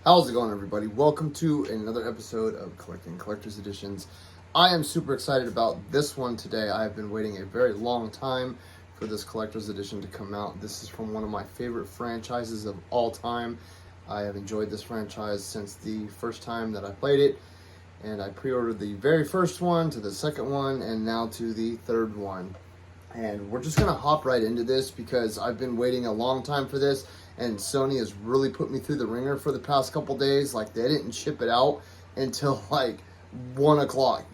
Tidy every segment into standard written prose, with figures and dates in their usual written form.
How's it going, everybody? Welcome to another episode of Collecting Collector's Editions. I am super excited about this one today. I have been waiting a very long time for this Collector's Edition to come out. This is from one of my favorite franchises of all time. I have enjoyed this franchise since the first time that I played it, and I pre-ordered the very first one to the second one and now to the third one. And we're just going to hop right into this because I've been waiting a long time for this. And Sony has really put me through the ringer for the past couple days. Like, they didn't ship it out until like 1 o'clock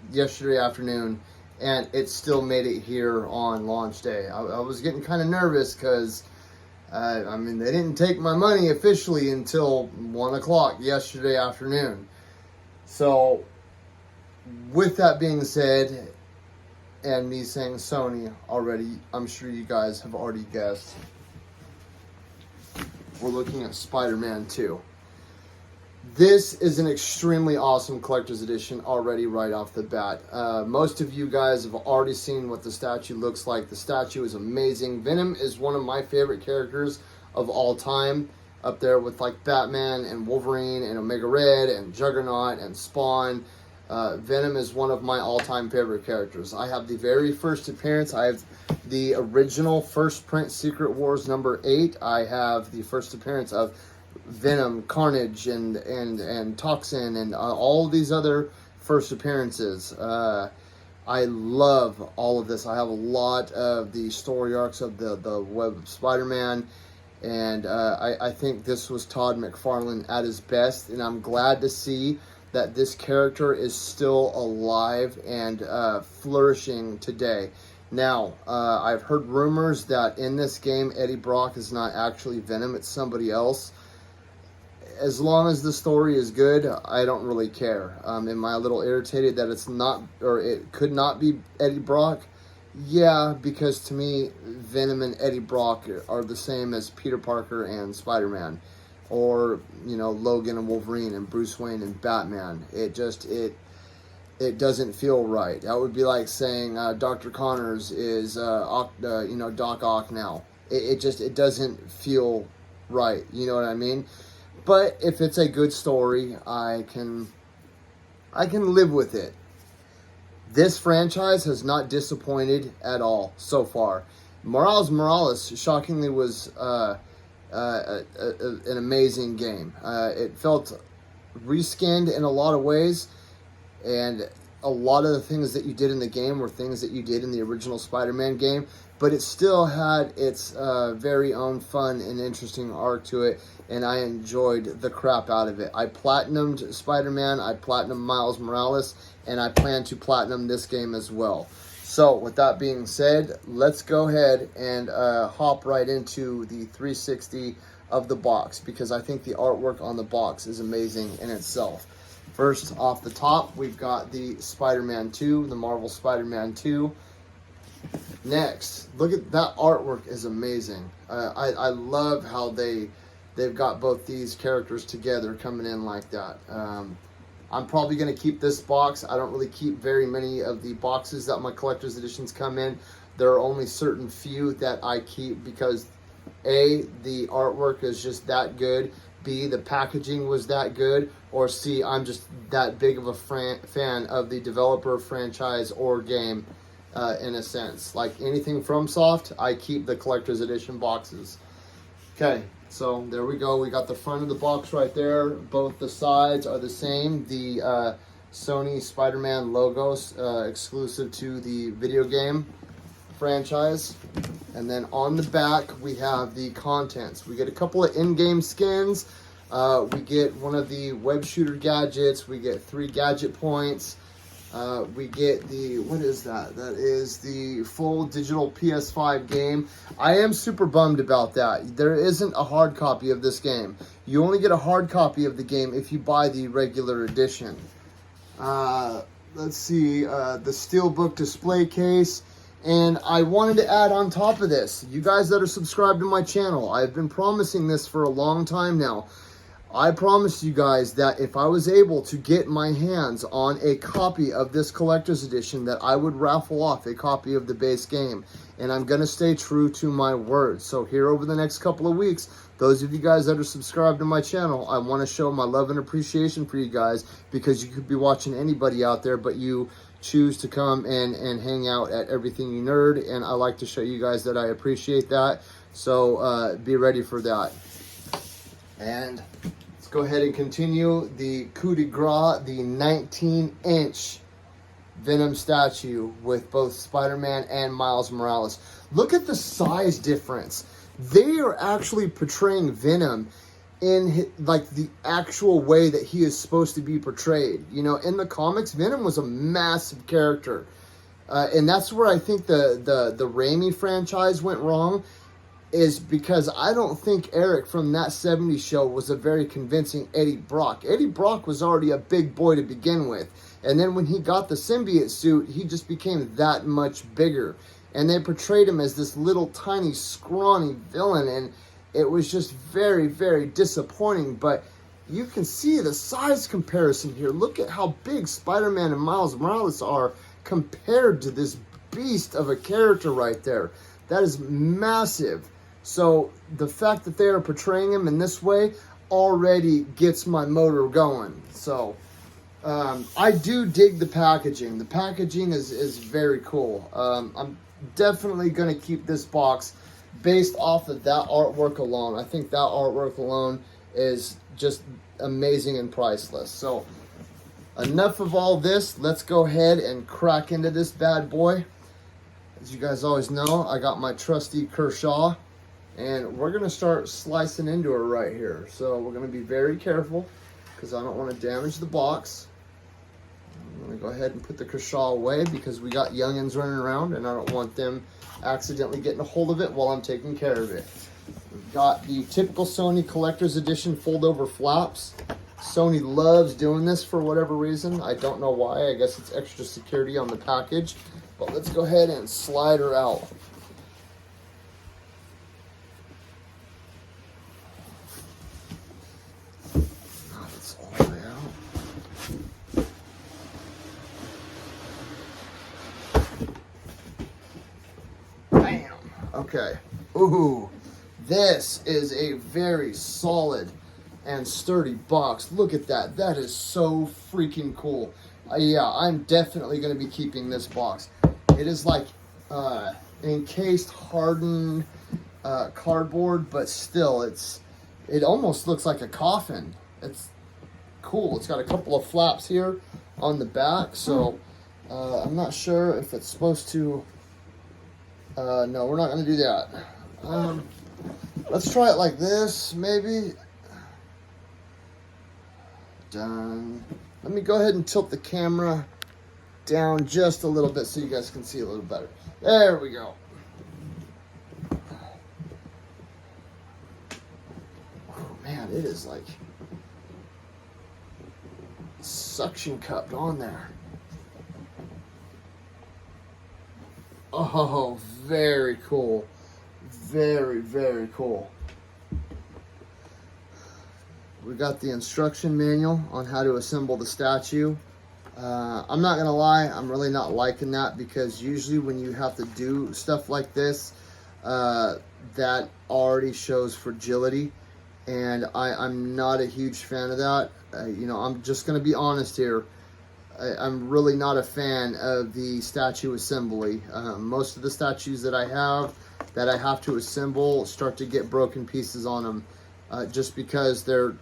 yesterday afternoon, and it still made it here on launch day. I was getting kind of nervous because, they didn't take my money officially until 1 o'clock yesterday afternoon. So, with that being said, and me saying Sony already, I'm sure you guys have already guessed. We're looking at Spider-Man 2. This is an extremely awesome collector's edition already right off the bat. Most of you guys have already seen what the statue looks like. The statue is amazing. Venom is one of my favorite characters of all time, up there with like Batman and Wolverine and Omega Red and Juggernaut and Spawn. Venom is one of my all-time favorite characters. I have the very first appearance. I have the original first print Secret Wars number 8. I have the first appearance of Venom, Carnage, and Toxin, and all these other first appearances. I love all of this. I have a lot of the story arcs of the Web of Spider-Man, and I think this was Todd McFarlane at his best, and I'm glad to see that this character is still alive and flourishing today. Now, I've heard rumors that in this game, Eddie Brock is not actually Venom, it's somebody else. As long as the story is good, I don't really care. Am I a little irritated that it's not, or it could not be Eddie Brock? Yeah, because to me, Venom and Eddie Brock are the same as Peter Parker and Spider-Man. Or, Logan and Wolverine and Bruce Wayne and Batman. It doesn't feel right. That would be like saying Dr. Connors is, Doc Ock now. It doesn't feel right. You know what I mean? But if it's a good story, I can live with it. This franchise has not disappointed at all so far. Miles Morales, shockingly, was an amazing game. It felt reskinned in a lot of ways, and a lot of the things that you did in the game were things that you did in the original Spider-Man game, but it still had its very own fun and interesting arc to it, and I enjoyed the crap out of it. I platinumed Spider-Man, I platinumed Miles Morales, and I plan to platinum this game as well. So, with that being said, let's go ahead and hop right into the 360 of the box, because I think the artwork on the box is amazing in itself. First, off the top, we've got the Spider-Man 2, the Marvel Spider-Man 2. Next, look at that artwork, is amazing. I love how they've got both these characters together coming in like that. I'm probably going to keep this box. I don't really keep very many of the boxes that my collector's editions come in. There are only certain few that I keep because A, the artwork is just that good, B, the packaging was that good, or C, I'm just that big of a fan of the developer, franchise, or game in a sense. Like anything from Soft, I keep the collector's edition boxes. Okay. So there we go. We got the front of the box right there. Both the sides are the same. The Sony Spider-Man logos exclusive to the video game franchise. And then on the back, we have the contents. We get a couple of in-game skins. We get one of the web shooter gadgets. We get 3 gadget points. We get the, what is that? That is the full digital PS5 game. I am super bummed about that. There isn't a hard copy of this game. You only get a hard copy of the game if you buy the regular edition. Let's see, the Steelbook display case. And I wanted to add on top of this, you guys that are subscribed to my channel, I've been promising this for a long time now. I promised you guys that if I was able to get my hands on a copy of this collector's edition, that I would raffle off a copy of the base game. And I'm going to stay true to my word. So here over the next couple of weeks, those of you guys that are subscribed to my channel, I want to show my love and appreciation for you guys, because you could be watching anybody out there, but you choose to come and hang out at Everything You Nerd, and I like to show you guys that I appreciate that. So be ready for that. And let's go ahead and continue the coup de grace, the 19-inch Venom statue with both Spider-Man and Miles Morales. Look at the size difference. They are actually portraying Venom in like the actual way that he is supposed to be portrayed. You know, in the comics, Venom was a massive character. And that's where I think the Raimi franchise went wrong, is because I don't think Eric from that 70s show was a very convincing Eddie Brock. Eddie Brock was already a big boy to begin with. And then when he got the symbiote suit, he just became that much bigger. And they portrayed him as this little tiny scrawny villain, and it was just very, very disappointing. But you can see the size comparison here. Look at how big Spider-Man and Miles Morales are compared to this beast of a character right there. That is massive. So the fact that they are portraying him in this way already gets my motor going. So I do dig the packaging. The packaging is very cool. I'm definitely going to keep this box based off of that artwork alone. I think that artwork alone is just amazing and priceless. So enough of all this. Let's go ahead and crack into this bad boy. As you guys always know, I got my trusty Kershaw, and we're going to start slicing into her right here. So we're going to be very careful, because I don't want to damage the box. I'm going to go ahead and put the Kershaw away, because we got youngins running around, and I don't want them accidentally getting a hold of it while I'm taking care of it. We've got the typical Sony Collector's Edition fold-over flaps. Sony loves doing this for whatever reason. I don't know why. I guess it's extra security on the package. But let's go ahead and slide her out. Oh, it's all the way out. Bam. Okay. Ooh. This is a very solid and sturdy box. Look at that. That is so freaking cool. Yeah, I'm definitely going to be keeping this box. It is like encased, hardened cardboard, but still, it almost looks like a coffin. It's cool. It's got a couple of flaps here on the back, so I'm not sure if it's supposed to. No, we're not going to do that. Let's try it like this, maybe. Done. Let me go ahead and tilt the camera down just a little bit so you guys can see a little better. There we go. Oh man, it is like suction cupped on there. Oh, very cool. Very, very cool. We got the instruction manual on how to assemble the statue. I'm not gonna lie, I'm really not liking that, because usually when you have to do stuff like this, that already shows fragility, and I'm not a huge fan of that. You know, I'm just gonna be honest here. I'm really not a fan of the statue assembly. Most of the statues that I have to assemble start to get broken pieces on them, just because they're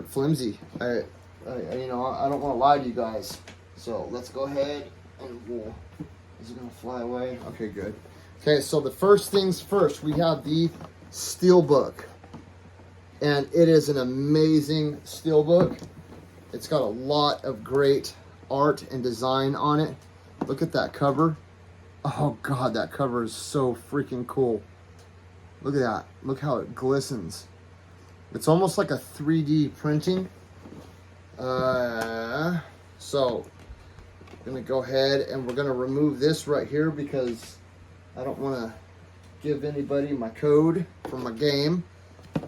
flimsy. You know, I don't want to lie to you guys. So let's go ahead and we'll. Is it gonna fly away? Okay, good. Okay, so the first things first, we have the steelbook, and it is an amazing steelbook. It's got a lot of great art and design on it. Look at that cover. Oh God, that cover is so freaking cool. Look at that. Look how it glistens. It's almost like a 3D printing. So I'm gonna go ahead and we're gonna remove this right here, because I don't want to give anybody my code for my game.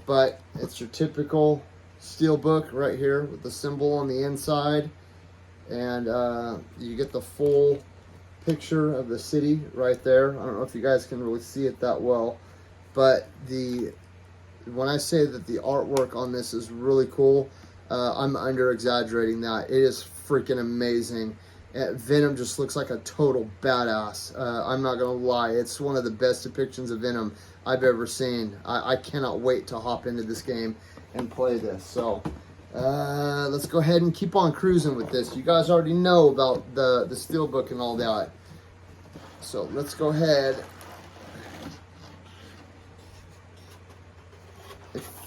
But it's your typical steelbook right here with the symbol on the inside, and you get the full picture of the city right there. I don't know if you guys can really see it that well, But when I say that the artwork on this is really cool, I'm under exaggerating that. It is freaking amazing. Venom just looks like a total badass. I'm not gonna lie, it's one of the best depictions of Venom I've ever seen. I cannot wait to hop into this game and play this. So let's go ahead and keep on cruising with this. You guys already know about the steelbook and all that. So let's go ahead.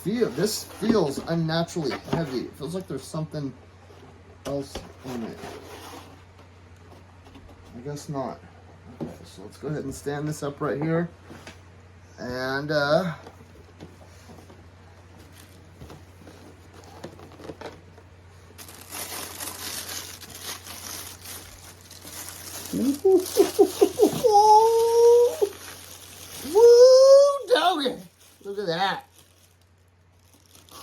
This feels unnaturally heavy. It feels like there's something else in it. I guess not. Okay, so let's go ahead and stand this up right here. And woo, doggy! Look at that.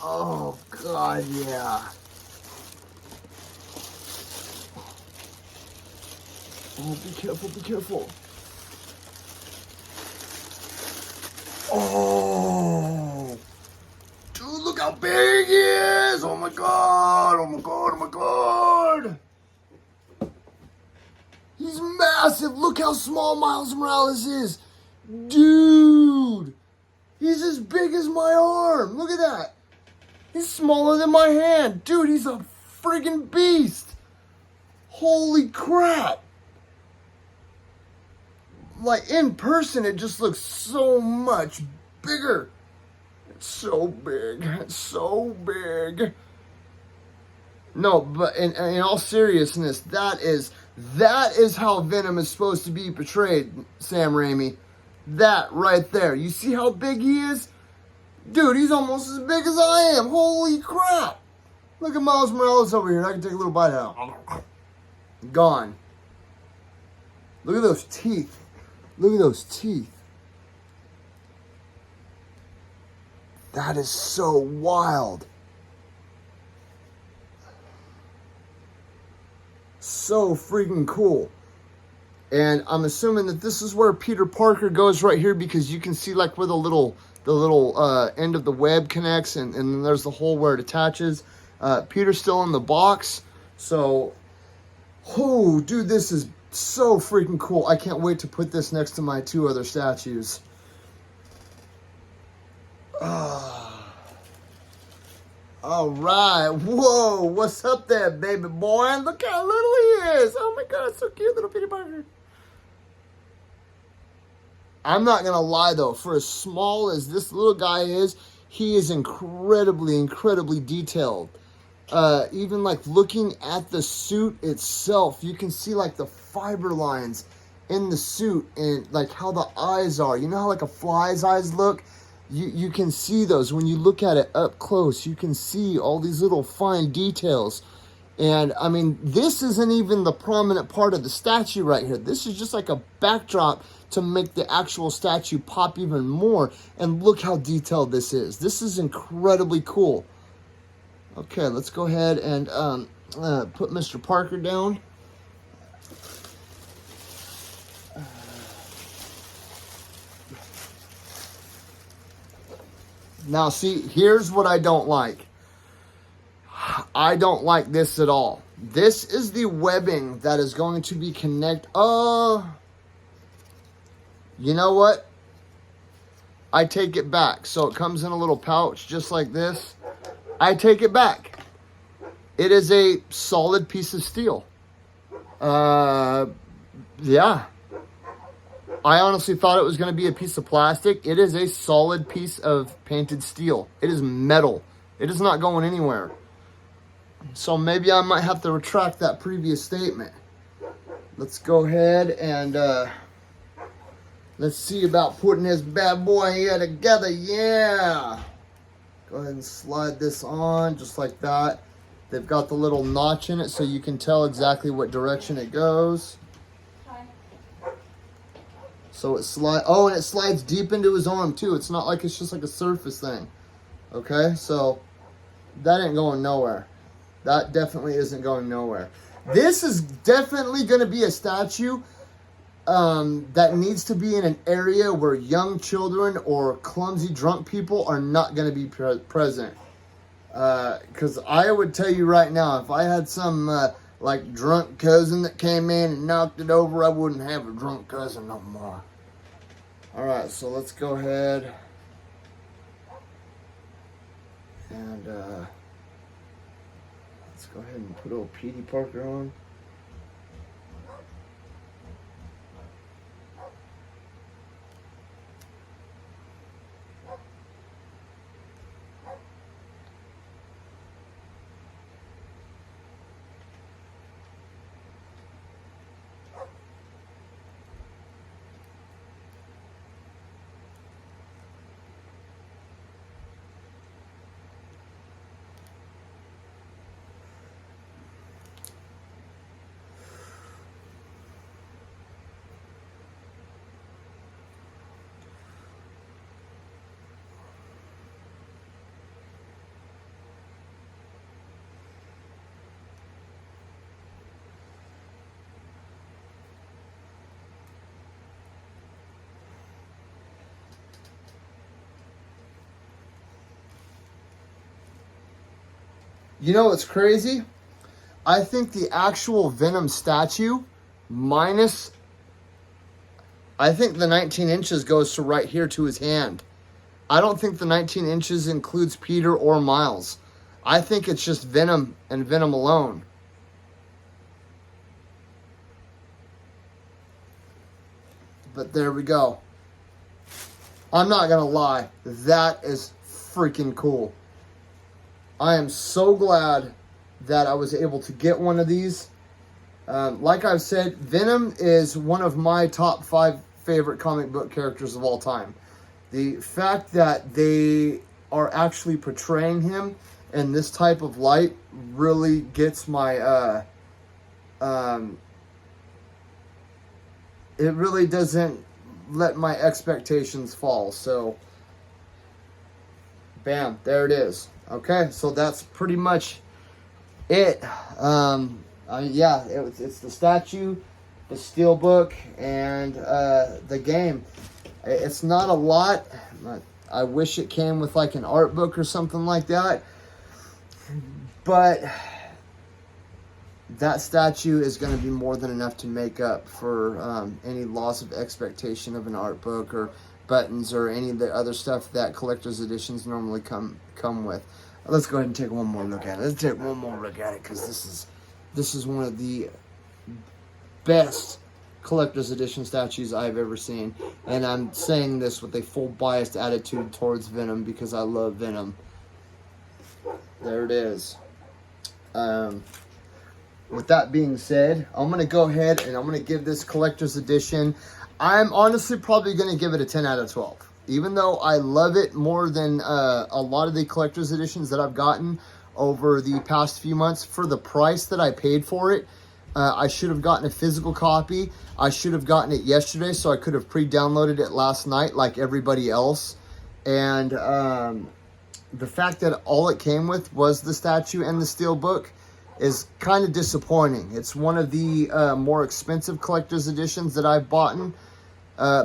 Oh God, yeah. Oh, be careful, be careful. Oh, dude, look how big he is. Oh my God, oh my God, oh my God. He's massive. Look how small Miles Morales is. Dude, he's as big as my arm. Look at that. He's smaller than my hand. Dude, he's a friggin' beast. Holy crap. Like, in person, it just looks so much bigger. It's so big. It's so big. No, but in all seriousness, that is how Venom is supposed to be portrayed, Sam Raimi. That right there. You see how big he is? Dude, he's almost as big as I am. Holy crap. Look at Miles Morales over here. I can take a little bite out. Gone. Look at those teeth. Look at those teeth. That is so wild. So freaking cool. And I'm assuming that this is where Peter Parker goes right here, because you can see like where the little end of the web connects, and then there's the hole where it attaches. Peter's still in the box. So, oh, dude, this is so freaking cool. I can't wait to put this next to my two other statues. All right. Whoa, what's up there, baby boy? Look how little he is. Oh my God, so cute, little Peter Parker. I'm not going to lie, though. For as small as this little guy is, he is incredibly, incredibly detailed. Even like looking at the suit itself, you can see like the fiber lines in the suit and like how the eyes are. You know how like a fly's eyes look? You can see those when you look at it up close. You can see all these little fine details. And I mean, this isn't even the prominent part of the statue right here. This is just like a backdrop to make the actual statue pop even more. And look how detailed this is. This is incredibly cool. Okay, let's go ahead and put Mr. Parker down. Now, see, here's what I don't like. I don't like this at all. This is the webbing that is going to be connected. You know what? I take it back. So it comes in a little pouch just like this. I take it back. It is a solid piece of steel. Yeah. I honestly thought it was going to be a piece of plastic. It is a solid piece of painted steel. It is metal. It is not going anywhere. So maybe I might have to retract that previous statement. Let's go ahead and let's see about putting this bad boy here together. Yeah. Go ahead and slide this on just like that. They've got the little notch in it so you can tell exactly what direction it goes. So it slides. Oh, and it slides deep into his arm too. It's not like it's just like a surface thing. Okay, so that ain't going nowhere. That definitely isn't going nowhere. This is definitely going to be a statue that needs to be in an area where young children or clumsy drunk people are not going to be present. Because I would tell you right now, if I had some like drunk cousin that came in and knocked it over, I wouldn't have a drunk cousin no more. Alright, so let's go ahead and let's go ahead and put old Petey Parker on. You know what's crazy? I think the actual Venom statue minus, I think the 19 inches goes to right here to his hand. I don't think the 19 inches includes Peter or Miles. I think it's just Venom and Venom alone. But there we go. I'm not going to lie. That is freaking cool. I am so glad that I was able to get one of these. Like I've said, Venom is one of my top 5 favorite comic book characters of all time. The fact that they are actually portraying him in this type of light really gets my... it really doesn't let my expectations fall. So, bam, there it is. Okay, so that's pretty much it. Yeah, it's the statue, the steelbook, and the game. It's not a lot. I wish it came with like an art book or something like that. But that statue is going to be more than enough to make up for any loss of expectation of an art book or buttons or any of the other stuff that collector's editions normally come with. Let's go ahead and take one more look at it. Let's take one more look at it, because this is one of the best collector's edition statues I've ever seen. And I'm saying this with a full biased attitude towards Venom because I love Venom. There it is. With that being said, I'm going to go ahead and I'm going to give this collector's edition, I'm honestly probably going to give it a 10 out of 12. Even though I love it more than a lot of the collector's editions that I've gotten over the past few months, for the price that I paid for it, I should have gotten a physical copy. I should have gotten it yesterday so I could have pre-downloaded it last night like everybody else. And the fact that all it came with was the statue and the steelbook is kind of disappointing. It's one of the more expensive collector's editions that I've bought,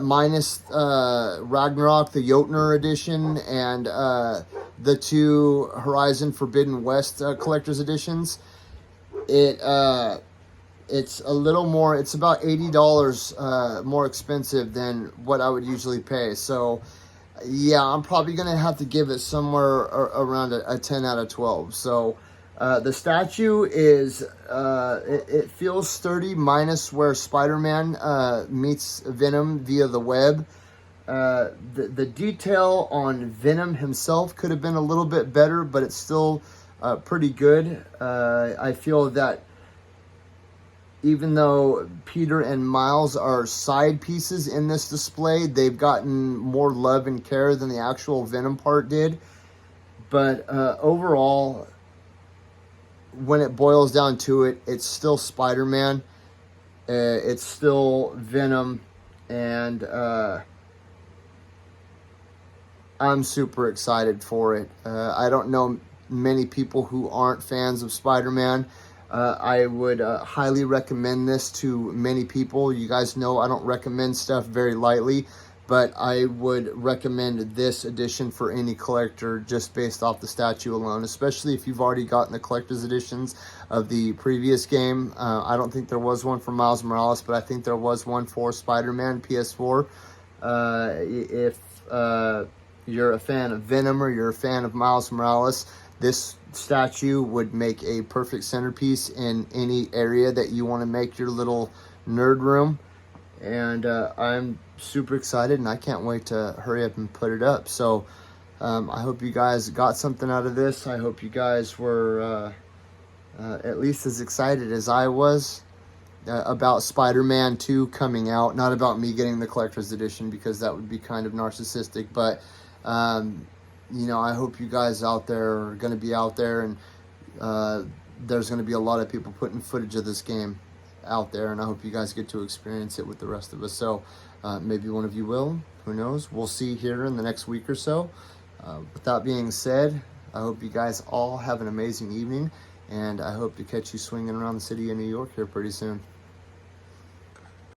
minus Ragnarok, the Jotner edition, and the 2 Horizon Forbidden West collector's editions. It's a little more, it's about $80 more expensive than what I would usually pay. So yeah, I'm probably going to have to give it somewhere around a 10 out of 12. So the statue is, it feels sturdy, minus where Spider-Man meets Venom via the web. The detail on Venom himself could have been a little bit better, but it's still pretty good. I feel that even though Peter and Miles are side pieces in this display, they've gotten more love and care than the actual Venom part did. But overall, when it boils down to it, it's still Spider-Man. It's still Venom. And I'm super excited for it. I don't know many people who aren't fans of Spider-Man. I would highly recommend this to many people. You guys know I don't recommend stuff very lightly, but I would recommend this edition for any collector just based off the statue alone, especially if you've already gotten the collector's editions of the previous game. I don't think there was one for Miles Morales, but I think there was one for Spider-Man PS4. If you're a fan of Venom or you're a fan of Miles Morales, this statue would make a perfect centerpiece in any area that you want to make your little nerd room. And I'm super excited, and I can't wait to hurry up and put it up. So I hope you guys got something out of this. I hope you guys were at least as excited as I was about Spider-Man 2 coming out. Not about me getting the collector's edition, because that would be kind of narcissistic, but you know, I hope you guys out there are going to be out there, and there's going to be a lot of people putting footage of this game out there, and I hope you guys get to experience it with the rest of us. So maybe one of you will, who knows, we'll see here in the next week or so. With that being said, I hope you guys all have an amazing evening, and I hope to catch you swinging around the city of New York here pretty soon.